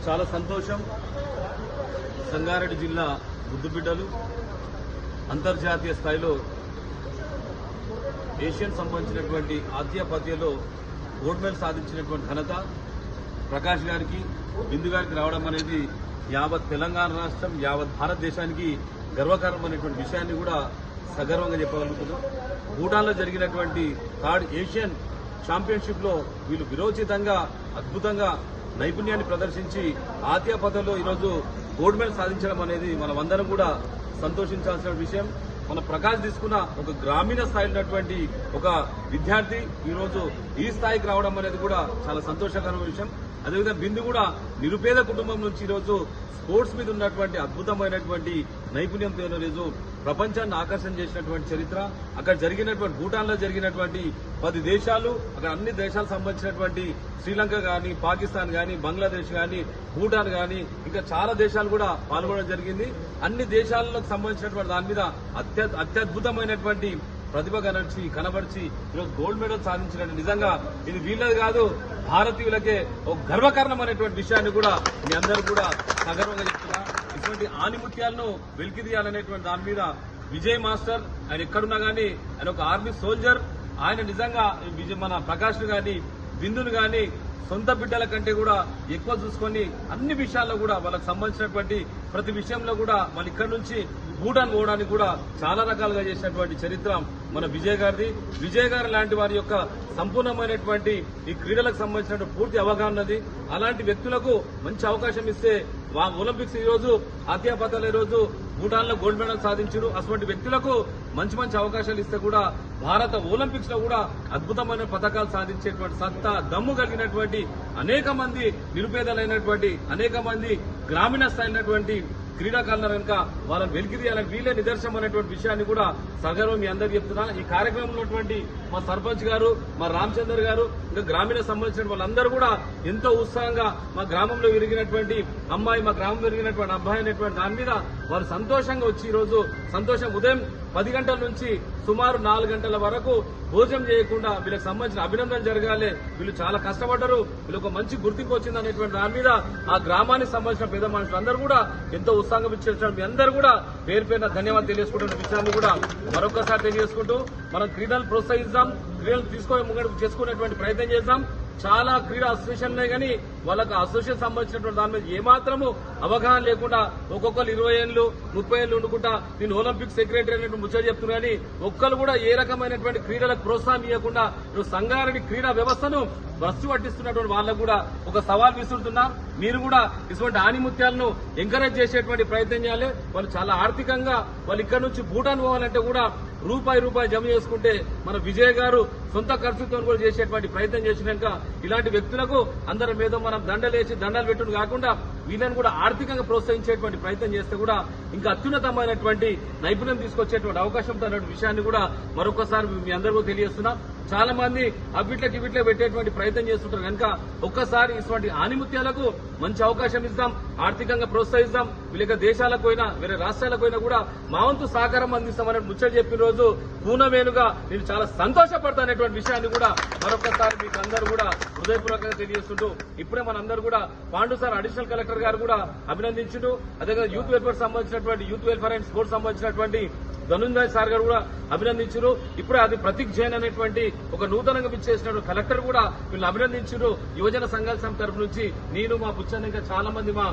చాలా సంతోషం. సంగారెడ్డి జిల్లా ముద్దుబిడ్డలు అంతర్జాతీయ స్థాయిలో ఏషియన్ సంబంధించినటువంటి ఆసియాపతిలో గోల్డ్ మెడల్ సాధించినటువంటి ఘనత ప్రకాష్ గారికి, బిందు గారికి రావడం అనేది యావత్ తెలంగాణ రాష్ట్రం, యావత్ భారతదేశానికి గర్వకారణమైనటువంటి విషయాన్ని కూడా సగర్వంగా చెప్పగలుగుతున్నాం. భూటాన్లో జరిగినటువంటి థర్డ్ ఏషియన్ ఛాంపియన్షిప్ లో వీళ్ళు విరోచితంగా అద్భుతంగా నైపుణ్యాన్ని ప్రదర్శించి ఆసియాపతిలో ఈరోజు గోల్డ్ మెడల్ సాధించడం అనేది మనమందరం కూడా సంతోషించాల్సిన విషయం. మన ప్రకాష్ తీసుకున్న ఒక గ్రామీణ స్థాయి ఉన్నటువంటి ఒక విద్యార్థి ఈరోజు ఈ స్థాయికి రావడం అనేది కూడా చాలా సంతోషకరమైన విషయం. అదేవిధంగా బిందు కూడా నిరుపేద కుటుంబం నుంచి ఈరోజు స్పోర్ట్స్ మీద ఉన్నటువంటి అద్భుతమైనటువంటి నైపుణ్యంతో ఈరోజు ప్రపంచాన్ని ఆకర్షణ చేసినటువంటి చరిత్ర. అక్కడ జరిగినటువంటి భూటాన్లో జరిగినటువంటి 10 దేశాలు, అక్కడ అన్ని దేశాలకు సంబంధించినటువంటి శ్రీలంక గాని, పాకిస్తాన్ గాని, బంగ్లాదేశ్ గాని, భూటాన్ గాని, ఇంకా చాలా దేశాలు కూడా పాల్గొనడం జరిగింది. అన్ని దేశాలకు సంబంధించినటువంటి దాని మీద అత్యద్భుతమైనటువంటి ప్రతిభ కనబరిచి ఈరోజు గోల్డ్ మెడల్ సాధించినట్టు నిజంగా ఇది వీళ్ళది కాదు, భారతీయులకే ఒక గర్వకారణమైనటువంటి విషయాన్ని కూడా మీ అందరూ కూడా సగర్వంగా చెప్తున్నా. ఇటువంటి ఆనిముత్యాలను వెలికితీయాలనేటువంటి దాని మీద విజయ్ మాస్టర్ ఆయన ఎక్కడున్నా గానీ ఆయన ఒక ఆర్మీ సోల్జర్. ఆయన నిజంగా మన ప్రకాష్ ను గాని, బిందును గాని సొంత బిడ్డల కంటే కూడా ఎక్కువ చూసుకొని అన్ని విషయాల్లో కూడా వాళ్ళకి సంబంధించినటువంటి ప్రతి విషయంలో కూడా వాళ్ళు ఇక్కడి నుంచి భూటాన్ పోవడానికి కూడా చాలా రకాలుగా చేసినటువంటి చరిత్ర మన విజయ్ గారిది. విజయ్ గారు లాంటి వారి యొక్క సంపూర్ణమైనటువంటి ఈ క్రీడలకు సంబంధించిన పూర్తి అవగాహన ఉన్నది. అలాంటి వ్యక్తులకు మంచి అవకాశం ఇస్తే ఒలింపిక్స్ ఈ రోజు ఆసియాపతిలో ఈ రోజు భూటాన్ లో గోల్డ్ మెడల్ సాధించారు. అటువంటి వ్యక్తులకు మంచి మంచి అవకాశాలు ఇస్తే కూడా భారత ఒలింపిక్స్ లో కూడా అద్భుతమైన పథకాలు సాధించేటువంటి సత్తా, దమ్ము కలిగినటువంటి అనేక మంది నిరుపేదలైనటువంటి అనేక మంది గ్రామీణ స్థాయినటువంటి క్రీడాకారుల కనుక వాళ్ళని వెలికితీయాలని వీళ్ళే నిదర్శనం అనేటువంటి విషయాన్ని కూడా సగర్వం మీ అందరికీ చెప్తున్నా. ఈ కార్యక్రమంలో ఉన్నటువంటి మా సర్పంచ్ గారు, మా రామచందర్ గారు, ఇంకా గ్రామీణ సంబంధించిన వాళ్ళందరూ కూడా ఎంతో ఉత్సాహంగా మా గ్రామంలో విరిగినటువంటి అమ్మాయి, మా గ్రామంలో విరిగినటువంటి అబ్బాయి అనేటువంటి దాని మీద వాళ్ళు సంతోషంగా వచ్చి ఈ రోజు సంతోషం ఉదయం 10 గంటల నుంచి సుమారు 4 గంటల వరకు భోజనం చేయకుండా వీళ్ళకి సంబంధించిన అభినందనలు జరగాలి. వీళ్ళు చాలా కష్టపడ్డారు, వీళ్ళకు మంచి గుర్తింపు వచ్చింది అనేటువంటి దాని మీద ఆ గ్రామానికి సంబంధించిన పెద్ద మనుషులు అందరూ కూడా ఎంతో ఉత్సాహంగా ఇచ్చేసారు. మీ అందరూ కూడా పేరు పేరున ధన్యవాదాలు తెలియజేసుకుంటున్న విషయాన్ని కూడా మరొకసారి తెలియజేసుకుంటూ మనం క్రీడలు ప్రోత్సహిస్తాం, క్రీడలు తీసుకొని చేసుకునేటువంటి ప్రయత్నం చేద్దాం. చాలా క్రీడా అసోసియేషన్ ఉన్నాయి కానీ వాళ్ళకి అసోసియేషన్ సంబంధించినటువంటి దాని మీద ఏమాత్రము అవగాహన లేకుండా ఒక్కొక్కరు 20 ఏళ్ళు 30 ఏళ్ళు ఉండుకుంటా నేను ఒలింపిక్ సెక్రటరీ అనేటువంటి ముచ్చట చెప్తున్నా కానీ ఒక్కరు కూడా ఏ రకమైనటువంటి క్రీడలకు ప్రోత్సాహం ఇవ్వకుండా సంగారెడ్డి క్రీడా వ్యవస్థను భ్రష్టు పట్టిస్తున్నటువంటి వాళ్ళకు కూడా ఒక సవాల్ విసురుతున్నా. మీరు కూడా ఇటువంటి ఆనిముత్యాలను ఎంకరేజ్ చేసేటువంటి ప్రయత్నం చేయాలి. వాళ్ళు చాలా ఆర్థికంగా వాళ్ళు ఇక్కడ నుంచి భూటాన్ పోవాలంటే కూడా రూపాయి జమ చేసుకుంటే మన విజయ్ గారు సొంత ఖర్చుతో కూడా చేసేటువంటి ప్రయత్నం చేసినాక ఇలాంటి వ్యక్తులకు అందరి మీద మనం దండలేసి దండాలు పెట్టుడు కాకుండా వీళ్ళని కూడా ఆర్థికంగా ప్రోత్సహించేటువంటి ప్రయత్నం చేస్తే కూడా ఇంకా అత్యున్నతమైనటువంటి నైపుణ్యం తీసుకొచ్చేటువంటి అవకాశం ఉందన్న విషయాన్ని కూడా మరొకసారి మీ అందరికీ తెలియజేస్తున్నా. చాలా మంది అవిట్లకి ఇవిట్లే పెట్టేటువంటి ప్రయత్నం చేస్తుంటారు కనుక ఒక్కసారి ఇటువంటి ఆనిముత్యాలకు మంచి అవకాశం ఇద్దాం, ఆర్థికంగా ప్రోత్సహిస్తాం. వీళ్ళ దేశాలకు పోయినా వేరే రాష్ట్రాలకు పోయినా కూడా మా వంతు సహకారం అందిస్తామని ముచ్చట చెప్పిన రోజు పూర్ణమేనుగా నేను చాలా సంతోషపడతానటువంటి విషయాన్ని కూడా మరొకసారి మీకు అందరూ కూడా హృదయపూర్వకంగా తెలియజేస్తుంటూ ఇప్పుడే మనందరూ కూడా పాండు సార్ అడిషనల్ కలెక్టర్ గారు కూడా అభినందించుంటూ అదేవిధంగా యూత్ వెల్ఫేర్ సంబంధించినటువంటి యూత్ వెల్ఫేర్ అండ్ స్పోర్ట్స్ సంబంధించినటువంటి ధనుంజయ్ సార్ గారు కూడా అభినందించారు. ఇప్పుడే అది ప్రతీక్ జైన్ అనేటువంటి ఒక నూతనంగా విచ్చేసినటువంటి కలెక్టర్ కూడా వీళ్ళు అభినందించారు. యువజన సంఘాల సమితి తరఫు నుంచి నేను, మా బుచ్చన్న, ఇంకా చాలా మంది, మా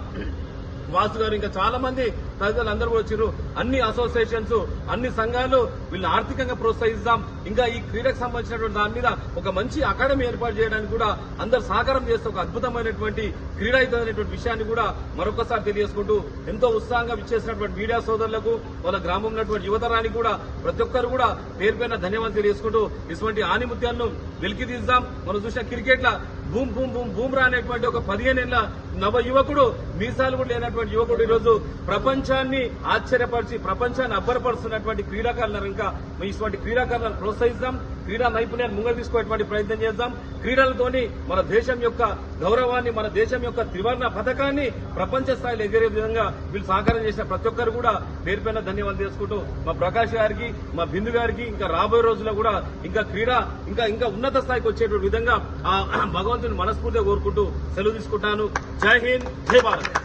వాసు గారు, ఇంకా చాలా మంది తదితరులు అందరూ వచ్చారు. అన్ని అసోసియేషన్స్, అన్ని సంఘాలు వీళ్ళని ఆర్థికంగా ప్రోత్సహిస్తాం. ఇంకా ఈ క్రీడకు సంబంధించినటువంటి దాని మీద ఒక మంచి అకాడమీ ఏర్పాటు చేయడానికి కూడా అందరు సహకారం చేస్తే ఒక అద్భుతమైనటువంటి క్రీడ అవుతుందనేటువంటి విషయాన్ని కూడా మరొకసారి తెలియజేసుకుంటూ ఎంతో ఉత్సాహంగా విచ్చేసినటువంటి మీడియా సోదరులకు, వాళ్ళ గ్రామంలో ఉన్నటువంటి యువతరానికి కూడా ప్రతి ఒక్కరు కూడా పేరు పైన ధన్యవాదాలు తెలియజేసుకుంటూ ఇటువంటి ఆనిముత్యాలను వెలికి తీద్దాం. మనం చూసిన క్రికెట్ లా బూమ్రా అనేటువంటి ఒక 15 ఏళ్ల నవ యువకుడు, మీసాలు కూడా లేనటువంటి యువకుడు ఈరోజు ప్రపంచాన్ని ఆశ్చర్యపరిచి ప్రపంచాన్ని అబ్బరపరుస్తున్నటువంటి క్రీడాకారులను ఇంకా ఇటువంటి క్రీడాకారులను ప్రోత్సహిస్తాం, క్రీడా నైపుణ్యాన్ని ముంగలు తీసుకునేటువంటి ప్రయత్నం చేద్దాం. క్రీడలతోని మన దేశం యొక్క గౌరవాన్ని, మన దేశం యొక్క త్రివర్ణ పథకాన్ని ప్రపంచ స్థాయిలో ఎగిరే విధంగా వీళ్ళు సహకారం చేసిన ప్రతి ఒక్కరు కూడా పేరుపైన ధన్యవాదాలు చేసుకుంటూ మా ప్రకాష్ గారికి, మా బిందు గారికి ఇంకా రాబోయే రోజుల్లో కూడా ఇంకా క్రీడ ఇంకా ఉన్నత స్థాయికి వచ్చేటువంటి విధంగా ఆ భగవంతుని మనస్ఫూర్తిగా కోరుకుంటూ సెలవు తీసుకుంటాను. జై హింద్, జై భారత్.